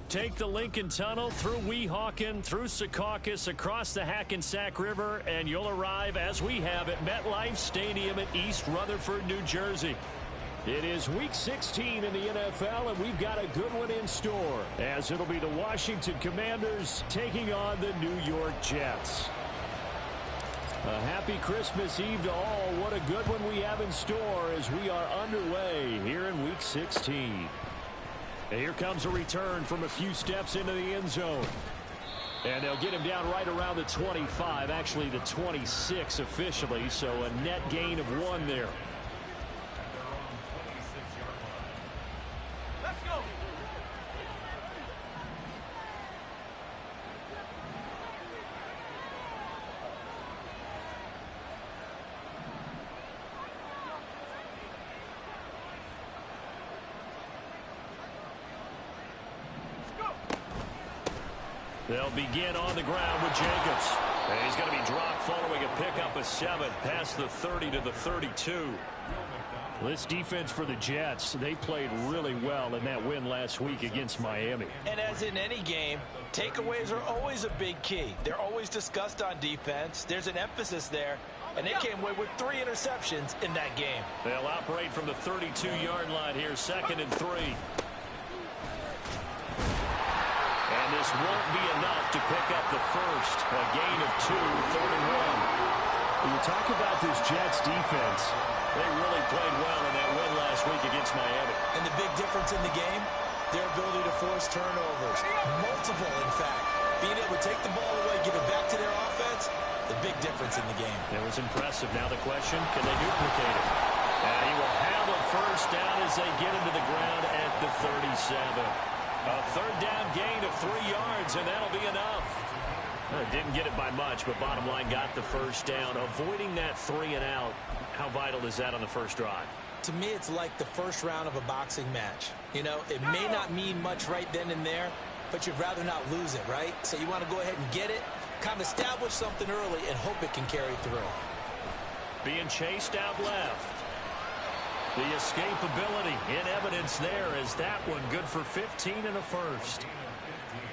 Take the Lincoln Tunnel through Weehawken, through Secaucus, across the Hackensack River, and you'll arrive, as we have, at MetLife Stadium at East Rutherford, New Jersey. It is Week 16 in the NFL, and we've got a good one in store, as it'll be the Washington Commanders taking on the New York Jets. A happy Christmas Eve to all. What a good one we have in store as we are underway here in Week 16. And here comes a return from a few steps into the end zone. And they'll get him down right around the 25, actually the 26 officially, so a net gain of 1 there. Let's go. They'll begin on the ground with Jacobs. And he's going to be dropped following a pickup of 7 past the 30 to the 32. This defense for the Jets, they played really well in that win last week against Miami. And as in any game, takeaways are always a big key. They're always discussed on defense. There's an emphasis there. And they came away with 3 interceptions in that game. They'll operate from the 32-yard line here, 2nd and 3. And this won't be enough to pick up the first. A gain of 2, 3rd and 1. When you talk about this Jets defense, they really played well in that win last week against Miami. And the big difference in the game, their ability to force turnovers. Multiple, in fact. Being able to take the ball away, give it back to their offense, the big difference in the game. It was impressive. Now the question, can they duplicate it? And he will have a first down as they get into the ground at the 37. A 3rd down gain of 3 yards, and that'll be enough. Didn't get it by much, but bottom line got the first down. Avoiding that 3 and out, how vital is that on the first drive? To me, it's like the first round of a boxing match. You know, it may not mean much right then and there, but you'd rather not lose it, right? So you want to go ahead and get it, kind of establish something early, and hope it can carry through. Being chased out left. The escapability in evidence there as that one good for 15 and a first.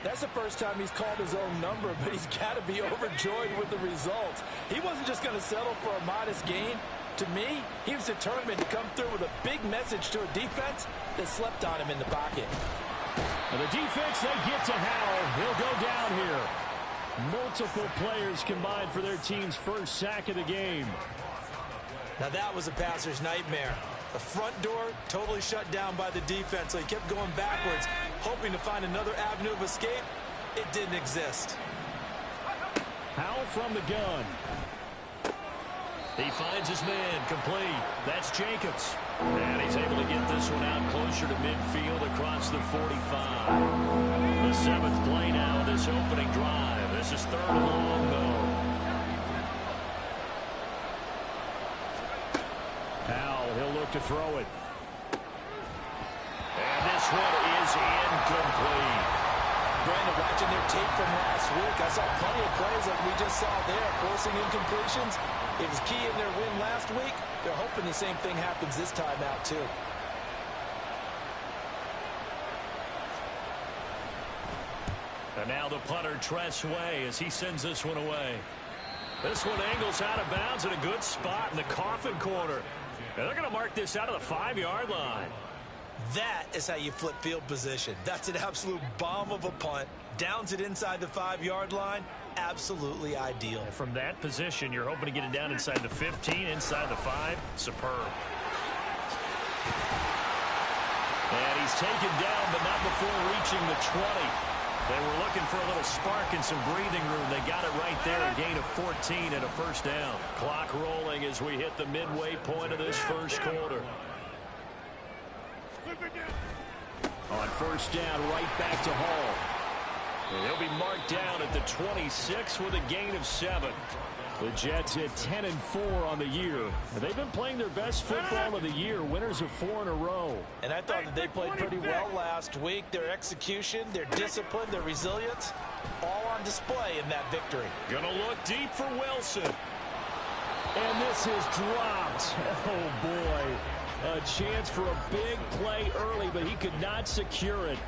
That's the first time he's called his own number, but he's got to be overjoyed with the results. He wasn't just going to settle for a modest gain. To me, he was determined to come through with a big message to a defense that slept on him in the pocket. And the defense, they get to Howell. He'll go down here. Multiple players combined for their team's first sack of the game. Now that was a passer's nightmare. The front door totally shut down by the defense, so he kept going backwards, hoping to find another avenue of escape. It didn't exist. Howell from the gun. He finds his man complete. That's Jacobs. And he's able to get this one out closer to midfield across the 45. The 7th play now, this opening drive. This is 3rd and long, though. He'll look to throw it. And this one is incomplete. Brandon, watching their tape from last week, I saw plenty of plays like we just saw there, forcing incompletions. It was key in their win last week. They're hoping the same thing happens this time out, too. And now the punter, Tress Way, as he sends this one away. This one angles out of bounds in a good spot in the coffin corner. And they're going to mark this out of the 5-yard line. That is how you flip field position. That's an absolute bomb of a punt. Downs it inside the 5-yard line. Absolutely ideal. And from that position, you're hoping to get it down inside the 15, inside the 5. Superb. And he's taken down, but not before reaching the 20. They were looking for a little spark and some breathing room. They got it right there, a gain of 14 and a first down. Clock rolling as we hit the midway point of this first quarter. On first down, right back to Hall. And he'll be marked down at the 26 with a gain of 7. The Jets hit 10-4 on the year. They've been playing their best football of the year, winners of 4 in a row. And I thought that they played pretty well last week. Their execution, their discipline, their resilience, all on display in that victory. Gonna look deep for Wilson. And this is dropped. Oh, boy. A chance for a big play early, but he could not secure it.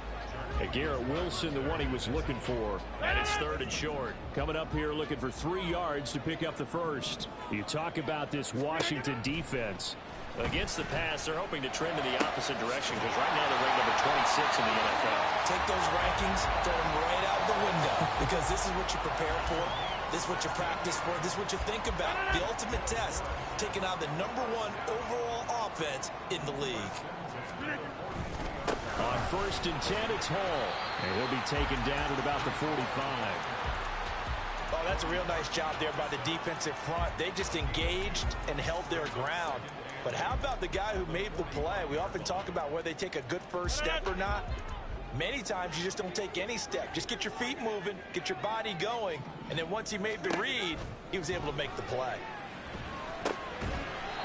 Garrett Wilson, the one he was looking for. And it's 3rd and short. Coming up here looking for 3 yards to pick up the first. You talk about this Washington defense. Against the pass, they're hoping to trend in the opposite direction because right now they're ranked number 26 in the NFL. Take those rankings, throw them right out the window because this is what you prepare for. This is what you practice for. This is what you think about. The ultimate test, taking on the #1 overall offense in the league. On 1st and 10, it's Hall. And he'll be taken down at about the 45. Oh, that's a real nice job there by the defensive front. They just engaged and held their ground. But how about the guy who made the play? We often talk about whether they take a good first step or not. Many times you just don't take any step. Just get your feet moving, get your body going, and then once he made the read, he was able to make the play.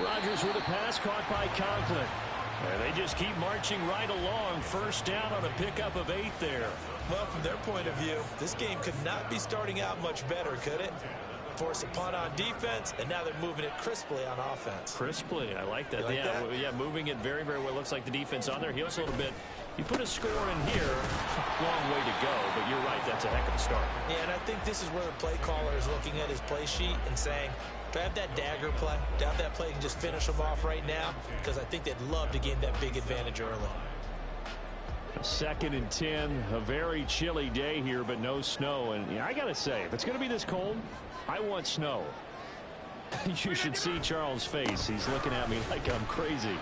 Rodgers with a pass caught by Conklin. And they just keep marching right along. 1st down on a pickup of 8 there. Well, from their point of view, this game could not be starting out much better, could it? Force a punt on defense, and now they're moving it crisply on offense. Crisply, I like that. Like that? Yeah, moving it very, very well. Looks like the defense on their heels a little bit. You put a score in here, long way to go, but you're right, that's a heck of a start. Yeah, and I think this is where the play caller is looking at his play sheet and saying, do I have that dagger play? Do I have that play and just finish them off right now? Because I think they'd love to gain that big advantage early. 2nd and 10, a very chilly day here, but no snow. And I got to say, if it's going to be this cold, I want snow. You should see Charles' face. He's looking at me like I'm crazy.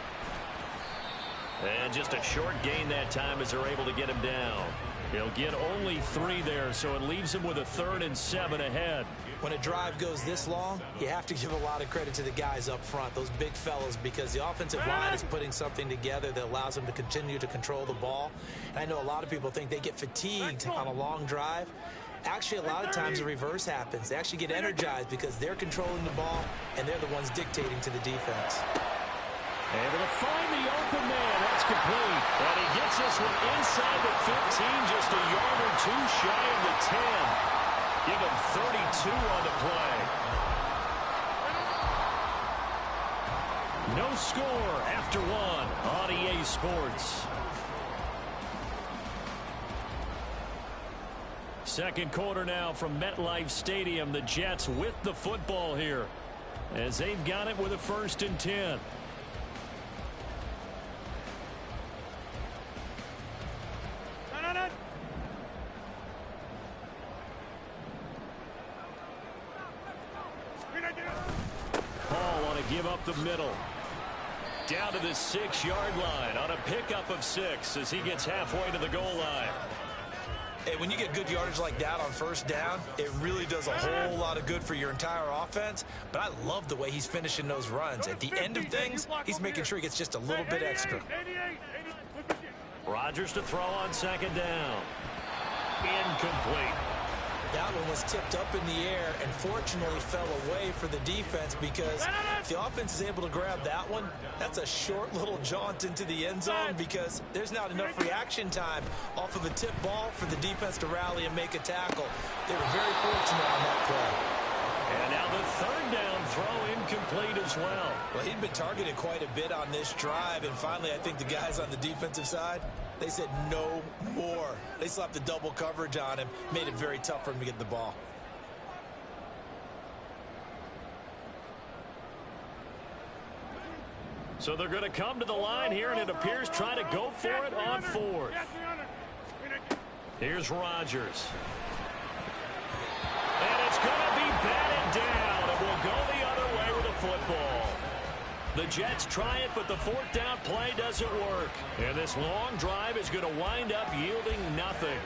And just a short gain that time as they're able to get him down. He'll get only 3 there, so it leaves him with a 3rd and 7 ahead. When a drive goes this long, you have to give a lot of credit to the guys up front, those big fellas, because the offensive line is putting something together that allows them to continue to control the ball. And I know a lot of people think they get fatigued on a long drive. Actually, a lot of times the reverse happens. They actually get energized because they're controlling the ball, and they're the ones dictating to the defense. Able to find the open man. That's complete. And he gets this one inside the 15, just a yard or 2 shy of the 10. Give him 32 on the play. No score after 1 on EA Sports. 2nd quarter now from MetLife Stadium. The Jets with the football here as they've got it with a 1st and 10. Hall on a give up the middle. Down to the 6-yard line on a pickup of 6 as he gets halfway to the goal line. Hey, when you get good yardage like that on 1st down, it really does a whole lot of good for your entire offense. But I love the way he's finishing those runs. At the end of things, he's making sure he gets just a little bit extra. Rodgers to throw on 2nd down. Incomplete. That one was tipped up in the air and fortunately fell away for the defense because if the offense is able to grab that one, that's a short little jaunt into the end zone because there's not enough reaction time off of a tip ball for the defense to rally and make a tackle. They were very fortunate on that play. And now the 3rd down throw incomplete as well. Well, he'd been targeted quite a bit on this drive, and finally I think the guys on the defensive side, they said no more. They slapped the double coverage on him, made it very tough for him to get the ball. So they're going to come to the line here, and it appears trying to go for it on 4th. Here's Rodgers. And it's going to be batted down. It will go the other way with the football. The Jets try it, but the 4th down play doesn't work. And this long drive is going to wind up yielding nothing.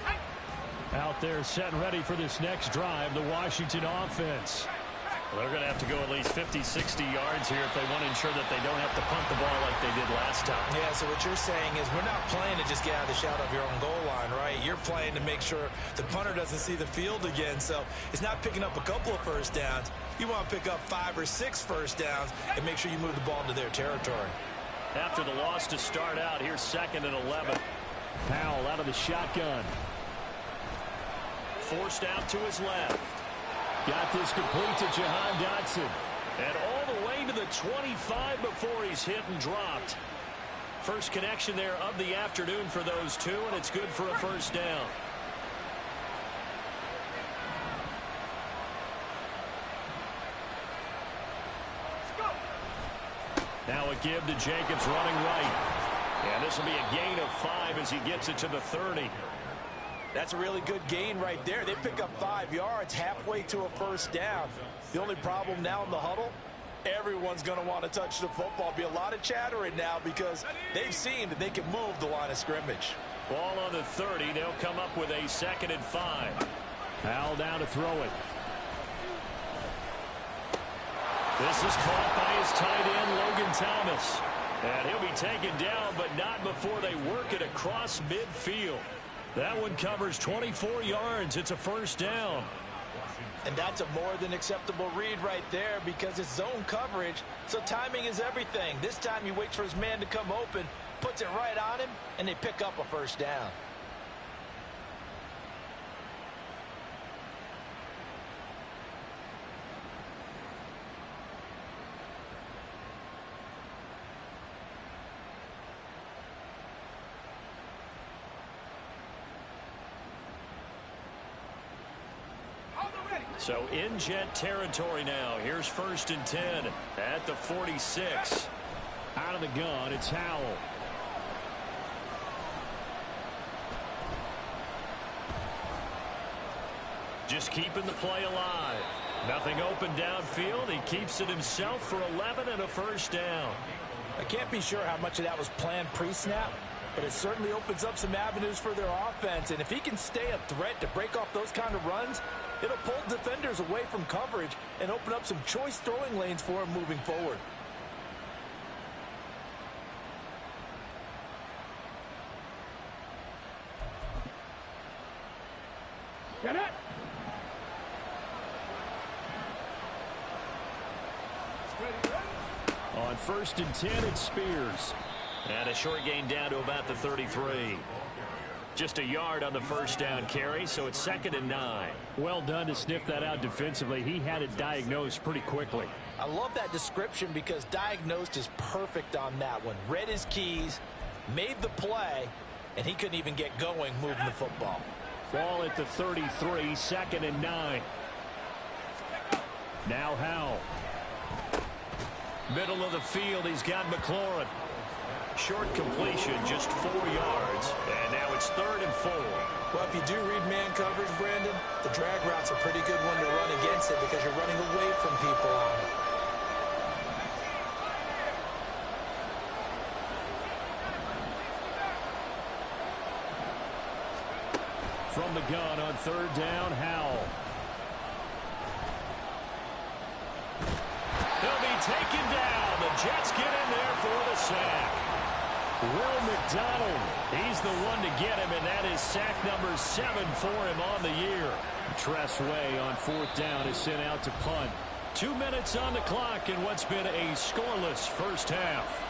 Out there set and ready for this next drive, the Washington offense. Well, they're going to have to go at least 50, 60 yards here if they want to ensure that they don't have to punt the ball like they did last time. Yeah, so what you're saying is we're not playing to just get out of the shadow of your own goal line, right? You're playing to make sure the punter doesn't see the field again. So it's not picking up a couple of 1st downs. You want to pick up 5 or 6 1st downs and make sure you move the ball into their territory. After the loss to start out, here's 2nd and 11. Powell out of the shotgun. Forced out to his left. Got this complete to Jahan Dotson. And all the way to the 25 before he's hit and dropped. First connection there of the afternoon for those two, and it's good for a first down. Now a give to Jacobs running right. And this will be a gain of 5 as he gets it to the 30. That's a really good gain right there. They pick up 5 yards halfway to a first down. The only problem now in the huddle, everyone's going to want to touch the football. Be a lot of chattering now because they've seen that they can move the line of scrimmage. Ball on the 30. They'll come up with a 2nd and 5. Howell down to throw it. This is caught by his tight end, Logan Thomas. And he'll be taken down, but not before they work it across midfield. That one covers 24 yards. It's a first down. And that's a more than acceptable read right there because it's zone coverage, so timing is everything. This time he waits for his man to come open, puts it right on him, and they pick up a first down. So in jet territory now. Here's 1st and 10 at the 46. Out of the gun, it's Howell. Just keeping the play alive. Nothing open downfield. He keeps it himself for 11 and a first down. I can't be sure how much of that was planned pre-snap, but it certainly opens up some avenues for their offense. And if he can stay a threat to break off those kind of runs, it'll pull defenders away from coverage and open up some choice throwing lanes for him moving forward. Get it! On 1st and 10, it's Spears. And a short gain down to about the 33. Just a yard on the first down carry, so it's 2nd and 9. Well done to sniff that out defensively. He had it diagnosed pretty quickly. I love that description because diagnosed is perfect on that one. Read his keys, made the play, and he couldn't even get going moving the football. Ball at the 33, 2nd and 9. Now Howell. Middle of the field, he's got McLaurin. Short completion, just 4 yards. And now it's 3rd and 4. Well, if you do read man coverage, Brandon, the drag route's a pretty good one to run against it because you're running away from people on it. From the gun on 3rd down, Howell. He'll be taken down. The Jets get in there for the sack. Will McDonald, he's the one to get him, and that is sack number 7 for him on the year. Tressway on 4th down is sent out to punt. 2 minutes on the clock in what's been a scoreless first half.